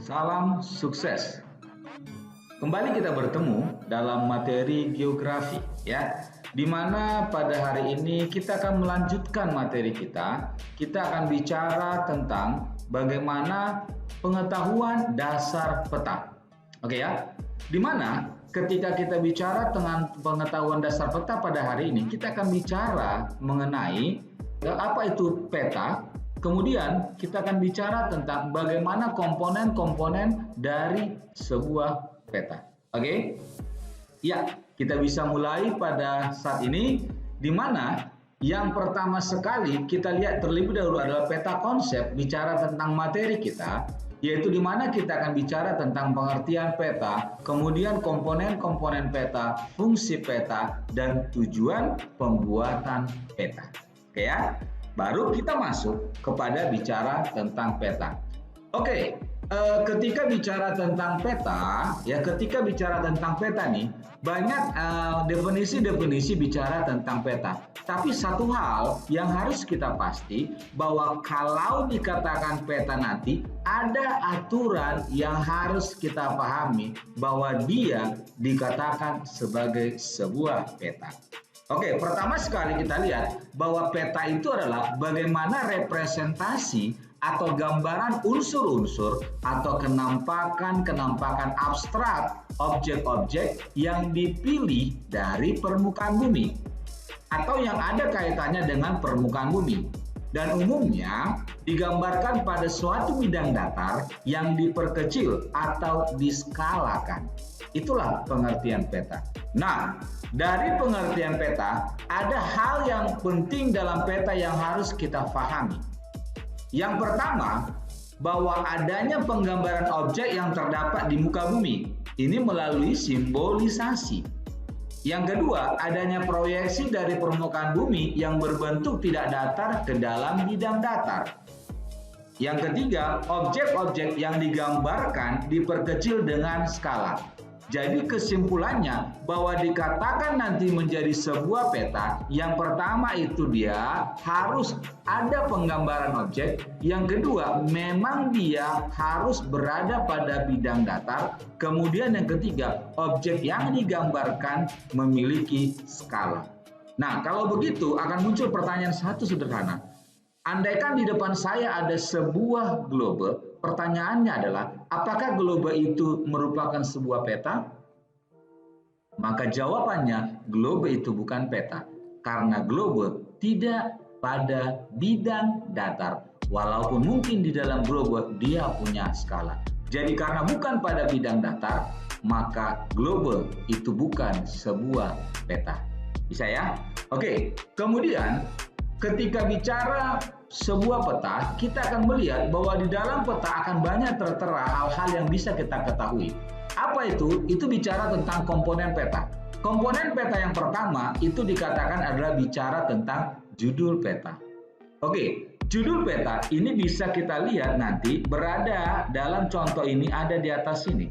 Salam sukses. Kembali kita bertemu dalam materi geografi ya. Di mana pada hari ini kita akan melanjutkan materi kita. Kita akan bicara tentang bagaimana pengetahuan dasar peta. Oke ya. Di mana ketika kita bicara tentang pengetahuan dasar peta pada hari ini, kita akan bicara mengenai apa itu peta. Kemudian kita akan bicara tentang bagaimana komponen-komponen dari sebuah peta. Oke? Ya, kita bisa mulai pada saat ini, di mana yang pertama sekali kita lihat terlebih dahulu adalah peta konsep, bicara tentang materi kita, yaitu di mana kita akan bicara tentang pengertian peta, kemudian komponen-komponen peta, fungsi peta, dan tujuan pembuatan peta. Oke ya? Baru kita masuk kepada bicara tentang peta. Oke, ketika bicara tentang peta, ya ketika bicara tentang peta nih, banyak definisi-definisi bicara tentang peta. Tapi satu hal yang harus kita pasti, bahwa kalau dikatakan peta nanti, ada aturan yang harus kita pahami bahwa dia dikatakan sebagai sebuah peta. Oke, pertama sekali kita lihat bahwa peta itu adalah bagaimana representasi atau gambaran unsur-unsur atau kenampakan abstrak objek-objek yang dipilih dari permukaan bumi atau yang ada kaitannya dengan permukaan bumi. Dan umumnya digambarkan pada suatu bidang datar yang diperkecil atau diskalakan. Itulah pengertian peta. Nah, dari pengertian peta, ada hal yang penting dalam peta yang harus kita pahami. Yang pertama, bahwa adanya penggambaran objek yang terdapat di muka bumi. Ini melalui simbolisasi. Yang kedua, adanya proyeksi dari permukaan bumi yang berbentuk tidak datar ke dalam bidang datar. Yang ketiga, objek-objek yang digambarkan diperkecil dengan skala. Jadi kesimpulannya bahwa dikatakan nanti menjadi sebuah peta, yang pertama itu dia harus ada penggambaran objek, yang kedua memang dia harus berada pada bidang datar, kemudian yang ketiga objek yang digambarkan memiliki skala. Nah, kalau begitu akan muncul pertanyaan satu sederhana. Andaikan di depan saya ada sebuah globe, pertanyaannya adalah, apakah globe itu merupakan sebuah peta? Maka jawabannya, globe itu bukan peta. Karena globe tidak pada bidang datar. Walaupun mungkin di dalam globe dia punya skala. Jadi karena bukan pada bidang datar, maka globe itu bukan sebuah peta. Bisa ya? Oke, kemudian ketika bicara sebuah peta, kita akan melihat bahwa di dalam peta akan banyak tertera hal-hal yang bisa kita ketahui. Apa itu? Itu bicara tentang komponen peta. Komponen peta yang pertama itu dikatakan adalah bicara tentang judul peta. Oke, judul peta ini bisa kita lihat nanti berada dalam contoh ini ada di atas sini.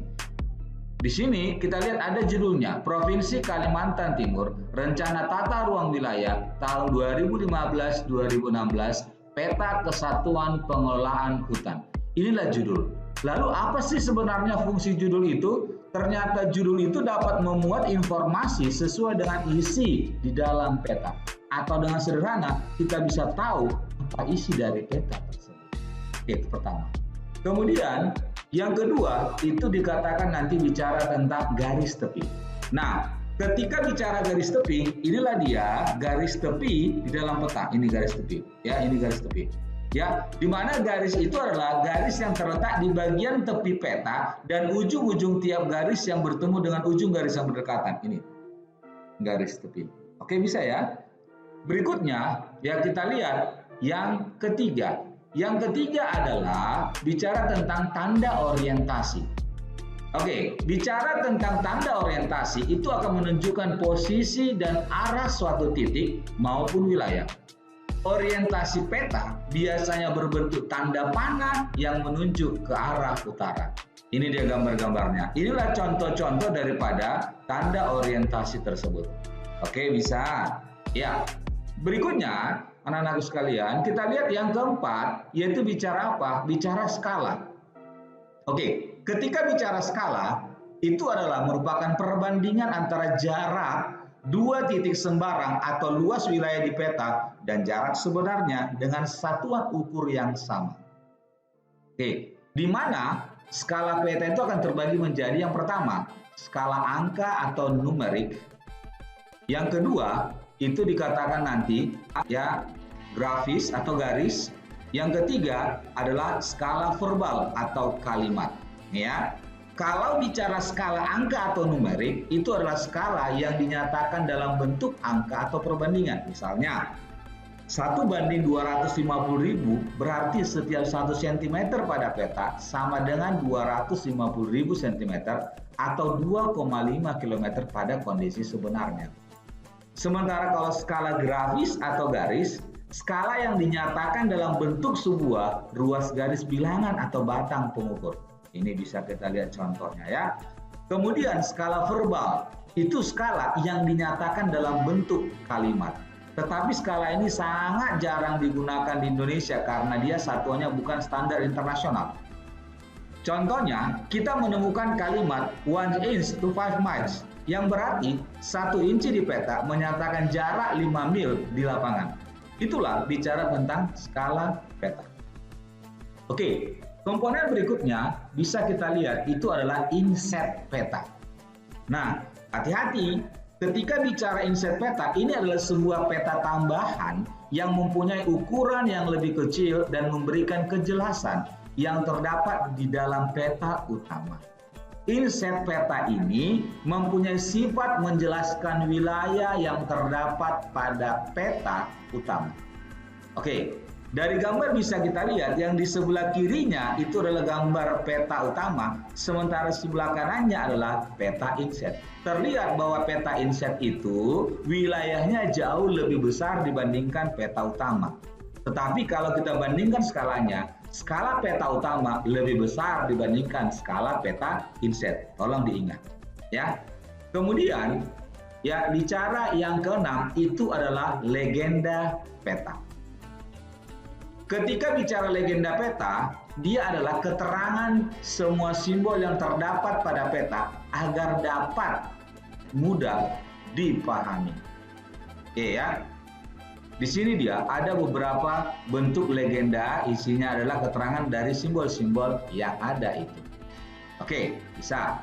Di sini kita lihat ada judulnya, Provinsi Kalimantan Timur, Rencana Tata Ruang Wilayah tahun 2015-2016, Peta Kesatuan Pengelolaan Hutan. Inilah judul. Lalu apa sih sebenarnya fungsi judul itu? Ternyata judul itu dapat memuat informasi sesuai dengan isi di dalam peta. Atau dengan sederhana, kita bisa tahu apa isi dari peta tersebut. Itu pertama. Kemudian yang kedua itu dikatakan nanti bicara tentang garis tepi. Nah, ketika bicara garis tepi, inilah dia garis tepi di dalam peta. Ini garis tepi, ya, ini garis tepi. Ya, di mana garis itu adalah garis yang terletak di bagian tepi peta dan ujung-ujung tiap garis yang bertemu dengan ujung garis yang berdekatan. Ini garis tepi. Oke, bisa ya? Berikutnya, ya kita lihat yang ketiga. Yang ketiga adalah bicara tentang tanda orientasi. Oke, bicara tentang tanda orientasi itu akan menunjukkan posisi dan arah suatu titik maupun wilayah. Orientasi peta biasanya berbentuk tanda panah yang menunjuk ke arah utara. Ini dia gambar-gambarnya. Inilah contoh-contoh daripada tanda orientasi tersebut. Oke, bisa. Ya. Berikutnya, anak-anakku sekalian, kita lihat yang keempat, yaitu bicara apa? Bicara skala. Oke, ketika bicara skala, itu adalah merupakan perbandingan antara jarak dua titik sembarang atau luas wilayah di peta dan jarak sebenarnya dengan satuan ukur yang sama. Oke, di mana skala peta itu akan terbagi menjadi yang pertama, skala angka atau numerik. Yang kedua, itu dikatakan nanti ya grafis atau garis. Yang ketiga adalah skala verbal atau kalimat. Ya, kalau bicara skala angka atau numerik, itu adalah skala yang dinyatakan dalam bentuk angka atau perbandingan. Misalnya, 1:250.000 berarti setiap 1 cm pada peta sama dengan 250.000 cm atau 2,5 km pada kondisi sebenarnya. Sementara kalau skala grafis atau garis, skala yang dinyatakan dalam bentuk sebuah ruas garis bilangan atau batang pengukur. Ini bisa kita lihat contohnya ya. Kemudian skala verbal, itu skala yang dinyatakan dalam bentuk kalimat. Tetapi skala ini sangat jarang digunakan di Indonesia karena dia satuannya bukan standar internasional. Contohnya, kita menemukan kalimat 1 inch to 5 miles, yang berarti 1 inci di peta menyatakan jarak 5 mil di lapangan. Itulah bicara tentang skala peta. Oke, komponen berikutnya bisa kita lihat itu adalah inset peta. Nah, hati-hati ketika bicara inset peta, ini adalah sebuah peta tambahan yang mempunyai ukuran yang lebih kecil dan memberikan kejelasan yang terdapat di dalam peta utama. Inset peta ini mempunyai sifat menjelaskan wilayah yang terdapat pada peta utama. Oke, dari gambar bisa kita lihat yang di sebelah kirinya itu adalah gambar peta utama, sementara sebelah kanannya adalah peta inset. Terlihat bahwa peta inset itu wilayahnya jauh lebih besar dibandingkan peta utama. Tetapi kalau kita bandingkan skalanya, skala peta utama lebih besar dibandingkan skala peta inset. Tolong diingat, ya. Kemudian, ya bicara yang keenam itu adalah legenda peta. Ketika bicara legenda peta, dia adalah keterangan semua simbol yang terdapat pada peta agar dapat mudah dipahami. Oke ya. Di sini dia ada beberapa bentuk legenda, isinya adalah keterangan dari simbol-simbol yang ada itu. Oke, bisa.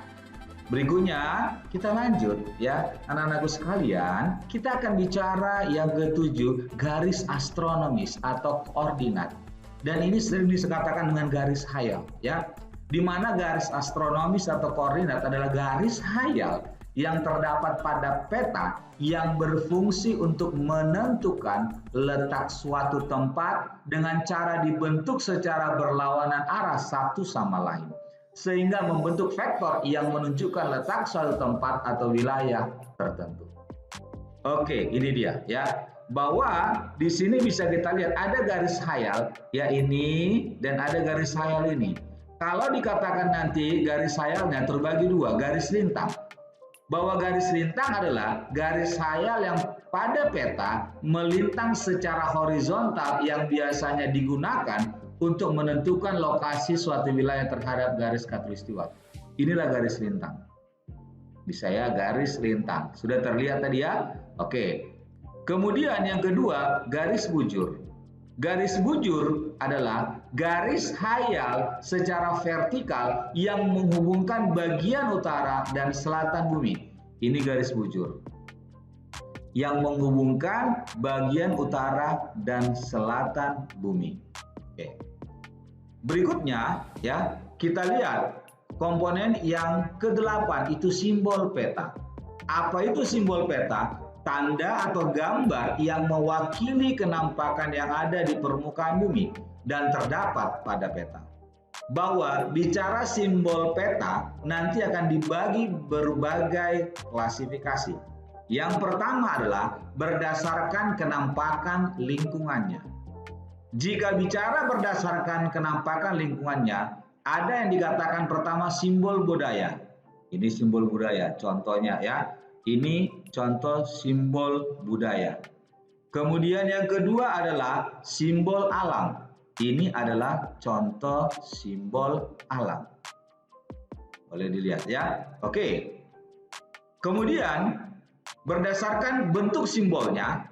Berikutnya kita lanjut ya, anak-anakku sekalian, kita akan bicara yang ketujuh, garis astronomis atau koordinat. Dan ini sering disebutkan dengan garis hayal ya. Di mana garis astronomis atau koordinat adalah garis hayal yang terdapat pada peta yang berfungsi untuk menentukan letak suatu tempat dengan cara dibentuk secara berlawanan arah satu sama lain, sehingga membentuk vektor yang menunjukkan letak suatu tempat atau wilayah tertentu. Oke, ini dia ya. Bahwa di sini bisa kita lihat ada garis hayal ya ini dan ada garis hayal ini. Kalau dikatakan nanti garis hayalnya terbagi dua, garis lintang. Bahwa garis lintang adalah garis hayal yang pada peta melintang secara horizontal yang biasanya digunakan untuk menentukan lokasi suatu wilayah terhadap garis khatulistiwa. Inilah garis lintang. Bisa ya, garis lintang. Sudah terlihat tadi ya? Oke. Kemudian yang kedua, garis bujur. Garis bujur adalah garis hayal secara vertikal yang menghubungkan bagian utara dan selatan bumi. Ini garis bujur yang menghubungkan bagian utara dan selatan bumi. Oke. Berikutnya ya, kita lihat komponen yang ke-8 itu simbol peta. Apa itu simbol peta? Tanda atau gambar yang mewakili kenampakan yang ada di permukaan bumi dan terdapat pada peta. Bahwa bicara simbol peta nanti akan dibagi berbagai klasifikasi. Yang pertama adalah berdasarkan kenampakan lingkungannya. Jika bicara berdasarkan kenampakan lingkungannya, ada yang dikatakan pertama simbol budaya. Ini simbol budaya, contohnya ya. Ini contoh simbol budaya. Kemudian yang kedua adalah simbol alam. Ini adalah contoh simbol alam. Boleh dilihat ya. Oke. Kemudian berdasarkan bentuk simbolnya,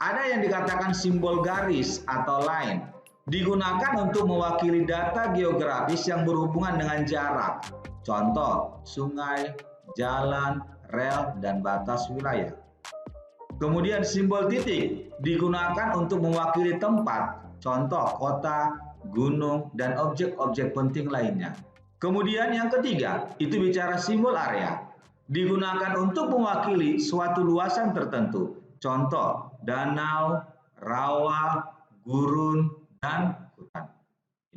ada yang dikatakan simbol garis atau line. Digunakan untuk mewakili data geografis yang berhubungan dengan jarak. Contoh, sungai, jalan, rel, dan batas wilayah. Kemudian simbol titik digunakan untuk mewakili tempat, contoh kota, gunung, dan objek-objek penting lainnya. Kemudian yang ketiga, itu bicara simbol area. Digunakan untuk mewakili suatu luasan tertentu, contoh danau, rawa, gurun, dan hutan.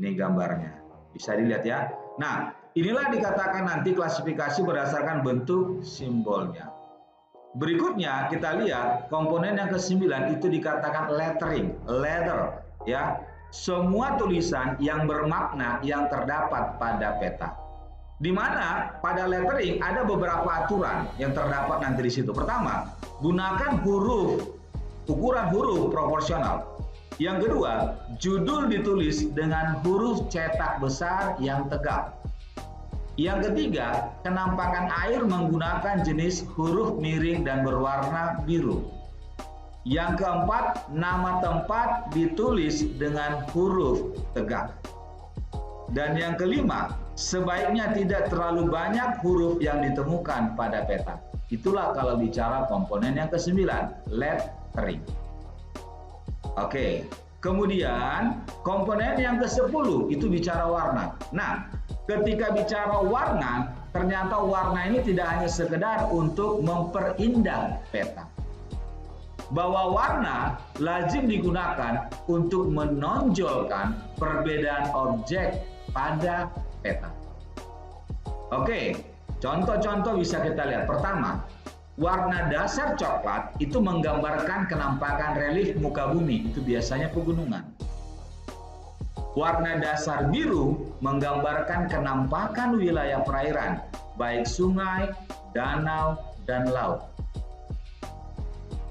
Ini gambarnya, bisa dilihat ya. Nah, inilah dikatakan nanti klasifikasi berdasarkan bentuk simbolnya. Berikutnya kita lihat komponen yang ke-9 itu dikatakan lettering, letter ya. Semua tulisan yang bermakna yang terdapat pada peta. Di mana pada lettering ada beberapa aturan yang terdapat nanti di situ. Pertama, gunakan ukuran huruf proporsional. Yang kedua, judul ditulis dengan huruf cetak besar yang tegap. Yang ketiga, kenampakan air menggunakan jenis huruf miring dan berwarna biru. Yang keempat, nama tempat ditulis dengan huruf tegak. Dan yang kelima, sebaiknya tidak terlalu banyak huruf yang ditemukan pada peta. Itulah kalau bicara komponen yang ke-9, lettering. Oke, kemudian komponen yang ke-10 itu bicara warna. Nah, ketika bicara warna, ternyata warna ini tidak hanya sekedar untuk memperindah peta. Bahwa warna lazim digunakan untuk menonjolkan perbedaan objek pada peta. Oke, contoh-contoh bisa kita lihat. Pertama, warna dasar coklat itu menggambarkan kenampakan relief muka bumi, itu biasanya pegunungan. Warna dasar biru menggambarkan kenampakan wilayah perairan, baik sungai, danau, dan laut.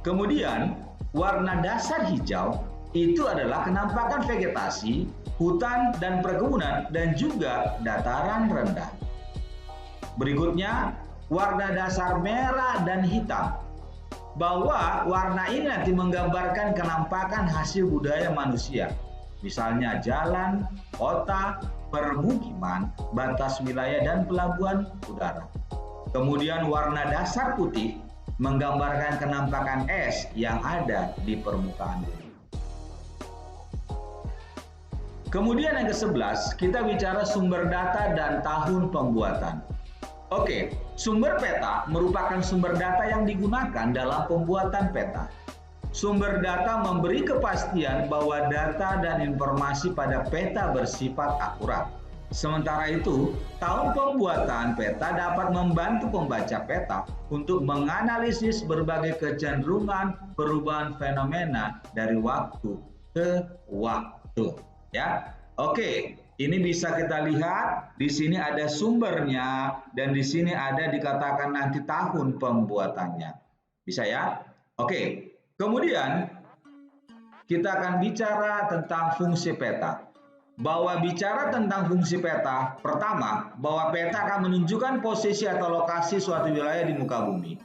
Kemudian, warna dasar hijau itu adalah kenampakan vegetasi, hutan, dan perkebunan, dan juga dataran rendah. Berikutnya, warna dasar merah dan hitam. Bahwa warna ini nanti menggambarkan kenampakan hasil budaya manusia. Misalnya jalan, kota, permukiman, batas wilayah, dan pelabuhan udara. Kemudian warna dasar putih menggambarkan kenampakan es yang ada di permukaan bumi. Kemudian yang ke-11, kita bicara sumber data dan tahun pembuatan. Oke, sumber peta merupakan sumber data yang digunakan dalam pembuatan peta. Sumber data memberi kepastian bahwa data dan informasi pada peta bersifat akurat. Sementara itu, tahun pembuatan peta dapat membantu pembaca peta untuk menganalisis berbagai kecenderungan perubahan fenomena dari waktu ke waktu. Ya, oke. Ini bisa kita lihat, di sini ada sumbernya dan di sini ada dikatakan nanti tahun pembuatannya. Bisa ya? Oke. Kemudian kita akan bicara tentang fungsi peta. Bahwa bicara tentang fungsi peta, pertama, bahwa peta akan menunjukkan posisi atau lokasi suatu wilayah di muka bumi.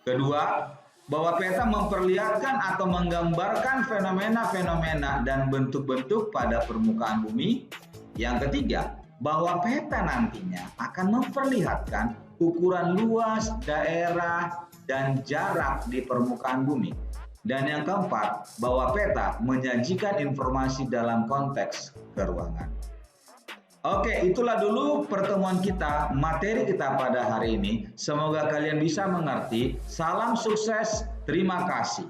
Kedua, bahwa peta memperlihatkan atau menggambarkan fenomena-fenomena dan bentuk-bentuk pada permukaan bumi. Yang ketiga, bahwa peta nantinya akan memperlihatkan ukuran luas, daerah, dan jarak di permukaan bumi. Dan yang keempat, bahwa peta menyajikan informasi dalam konteks keruangan. Oke, itulah dulu pertemuan kita, materi kita pada hari ini. Semoga kalian bisa mengerti. Salam sukses, terima kasih.